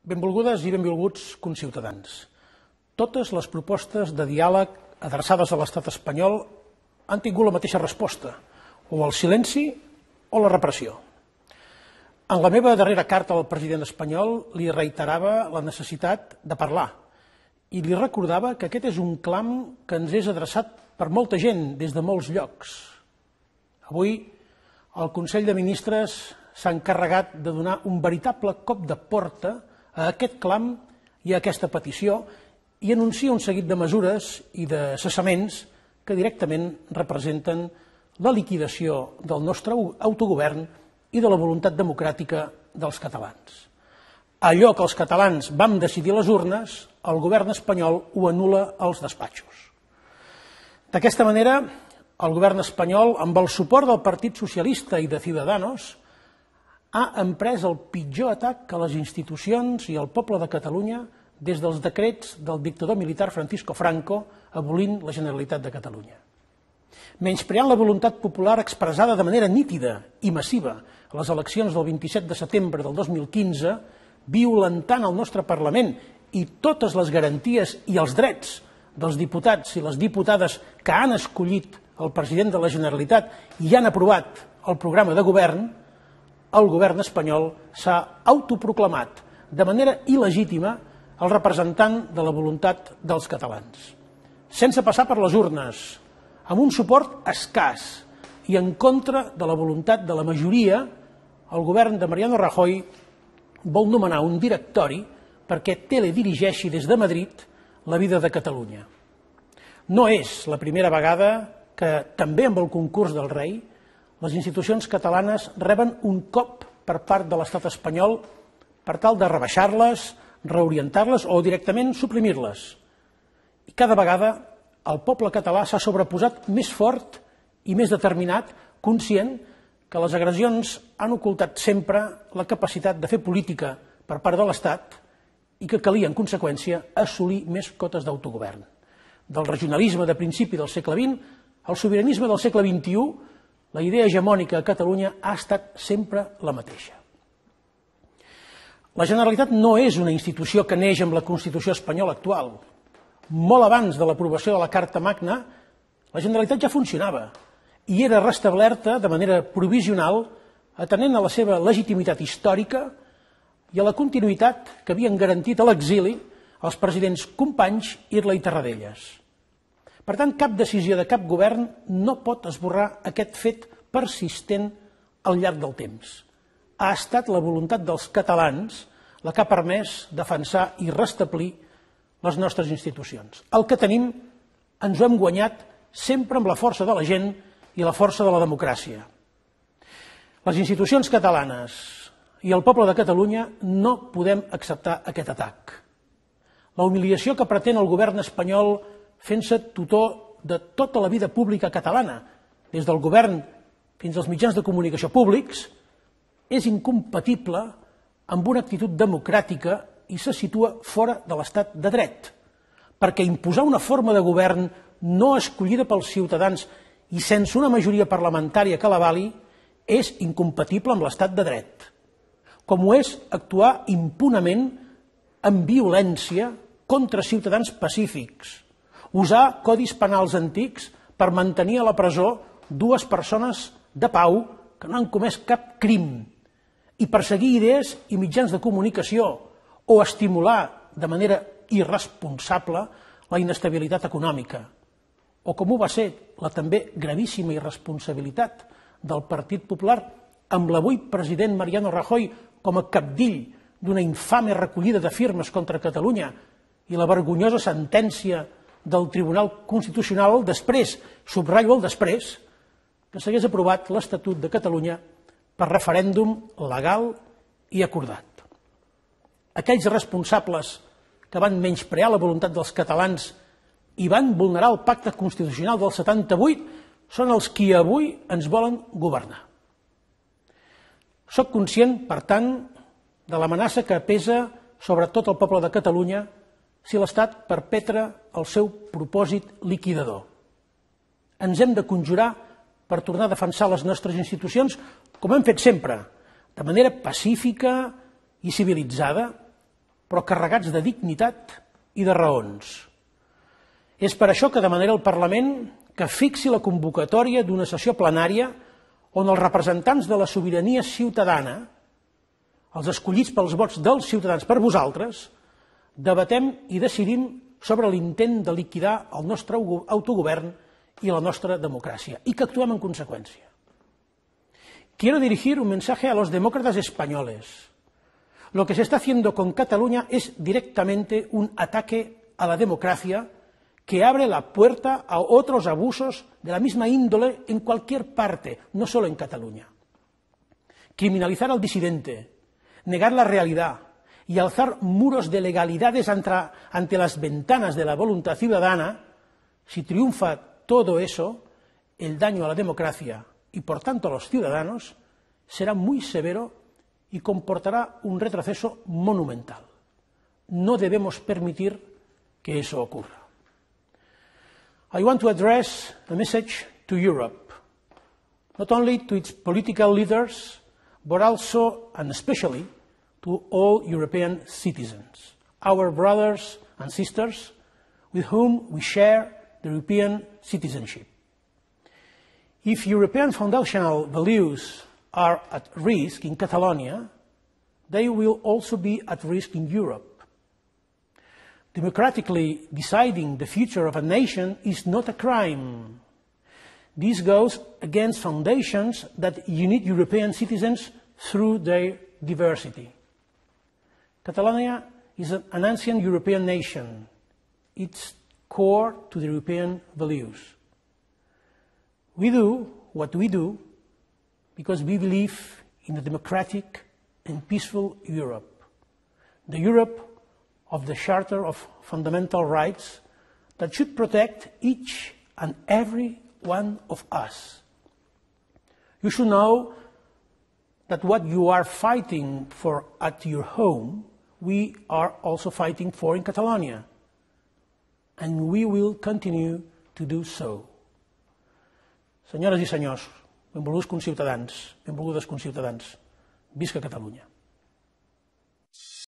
Benvolgudes i benvolguts conciutadans. Totes les propostes de diàleg adreçades a l'estat espanyol han tingut la mateixa resposta, o el silenci o la repressió. En la meva darrera carta al president espanyol li reiterava la necessitat de parlar i li recordava que aquest és un clam que ens és adreçat per molta gent des de molts llocs. Avui el Consell de Ministres s'ha encarregat de donar un veritable cop de porta a aquest clam i a aquesta petició i anuncia un seguit de mesures i de cessaments que directament representen la liquidació del nostre autogovern i de la voluntat democràtica dels catalans. Allò que els catalans vam decidir a les urnes, el govern espanyol ho anul·la als despatxos. D'aquesta manera, el govern espanyol, amb el suport del Partit Socialista i de Ciudadanos, ha emprès el pitjor atac a les institucions i al poble de Catalunya des dels decrets del dictador militar Francisco Franco abolint la Generalitat de Catalunya. Menyspreant la voluntat popular expressada de manera nítida i massiva a les eleccions del 27 de setembre del 2015, violentant el nostre Parlament i totes les garanties i els drets dels diputats i les diputades que han escollit el president de la Generalitat i han aprovat el programa de govern, el govern espanyol s'ha autoproclamat de manera il·legítima el representant de la voluntat dels catalans. Sense passar per les urnes, amb un suport escàs i en contra de la voluntat de la majoria, el govern de Mariano Rajoy vol nomenar un directori perquè teledirigeixi des de Madrid la vida de Catalunya. No és la primera vegada que, també amb el concurs del rei, les institucions catalanes reben un cop per part de l'estat espanyol per tal de rebaixar-les, reorientar-les o directament suprimir-les. I cada vegada el poble català s'ha sobreposat més fort i més determinat, conscient que les agressions han ocultat sempre la capacitat de fer política per part de l'Estat i que calia, en conseqüència, assolir més cotes d'autogovern. Del regionalisme de principi del segle XX al sobiranisme del segle XXI, la idea hegemònica a Catalunya ha estat sempre la mateixa. La Generalitat no és una institució que neix amb la Constitució espanyola actual. Molt abans de l'aprovació de la Carta Magna, la Generalitat ja funcionava i era restablerta de manera provisional atenent a la seva legitimitat històrica i a la continuïtat que havien garantit a l'exili els presidents Companys, Irla i Tarradellas. Per tant, cap decisió de cap govern no pot esborrar aquest fet persistent al llarg del temps. Ha estat la voluntat dels catalans la que ha permès defensar i restablir les nostres institucions. El que tenim ens ho hem guanyat sempre amb la força de la gent i la força de la democràcia. Les institucions catalanes i el poble de Catalunya no podem acceptar aquest atac. La humiliació que pretén el govern espanyol fent-se tutor de tota la vida pública catalana, des del govern fins als mitjans de comunicació públics, és incompatible amb una actitud democràtica i se situa fora de l'estat de dret, perquè imposar una forma de govern no escollida pels ciutadans i sense una majoria parlamentària que l'avali és incompatible amb l'estat de dret, com ho és actuar impunament amb violència contra ciutadans pacífics, usar codis penals antics per mantenir a la presó dues persones de pau que no han comès cap crim i perseguir idees i mitjans de comunicació o estimular de manera irresponsable la inestabilitat econòmica, o com ho va ser la també gravíssima irresponsabilitat del Partit Popular amb l'avui president Mariano Rajoy com a capdill d'una infame recollida de firmes contra Catalunya i la vergonyosa sentència del Tribunal Constitucional després, subratllo el després, que s'hagués aprovat l'Estatut de Catalunya per referèndum legal i acordat. Aquells responsables que van menysprear la voluntat dels catalans i van vulnerar el pacte constitucional del 78 són els qui avui ens volen governar. Soc conscient, per tant, de l'amenaça que pesa sobre tot el poble de Catalunya si l'Estat perpetra el seu propòsit liquidador. Ens hem de conjurar per tornar a defensar les nostres institucions com hem fet sempre, de manera pacífica i civilitzada, però carregats de dignitat i de raons. És per això que demanaré al Parlament que fixi la convocatòria d'una sessió plenària on els representants de la sobirania ciutadana, els escollits pels vots dels ciutadans per vosaltres, debatem i decidim sobre l'intent de liquidar el nostre autogovern i la nostra democràcia, i que actuem en conseqüència. Quiero dirigir un mensaje a los demócratas españoles. Lo que se está haciendo con Cataluña es directamente un ataque a la democracia que abre la puerta a otros abusos de la misma índole en cualquier parte, no solo en Cataluña. Criminalizar al disidente, negar la realidad y alzar muros de legalidades ante las ventanas de la voluntad ciudadana, si triunfa todo eso, el daño a la democracia y por tanto a los ciudadanos será muy severo y comportará un retroceso monumental. No debemos permitir que eso ocurra. I want to address a message to Europe, not only to its political leaders, but also and especially to all European citizens, our brothers and sisters with whom we share the European citizenship. If European foundational values are at risk in Catalonia, they will also be at risk in Europe. Democratically deciding the future of a nation is not a crime. This goes against foundations that unite European citizens through their diversity. Catalonia is an ancient European nation. It's core to the European values. We do what we do because we believe in a democratic and peaceful Europe, the Europe of the Charter of Fundamental Rights that should protect each and every one of us. You should know that what you are fighting for at your home, we are also fighting for in Catalonia, and we will continue to do so. Senyores i senyors, benvolguts conciutadans, benvolgudes conciutadans, visca Catalunya.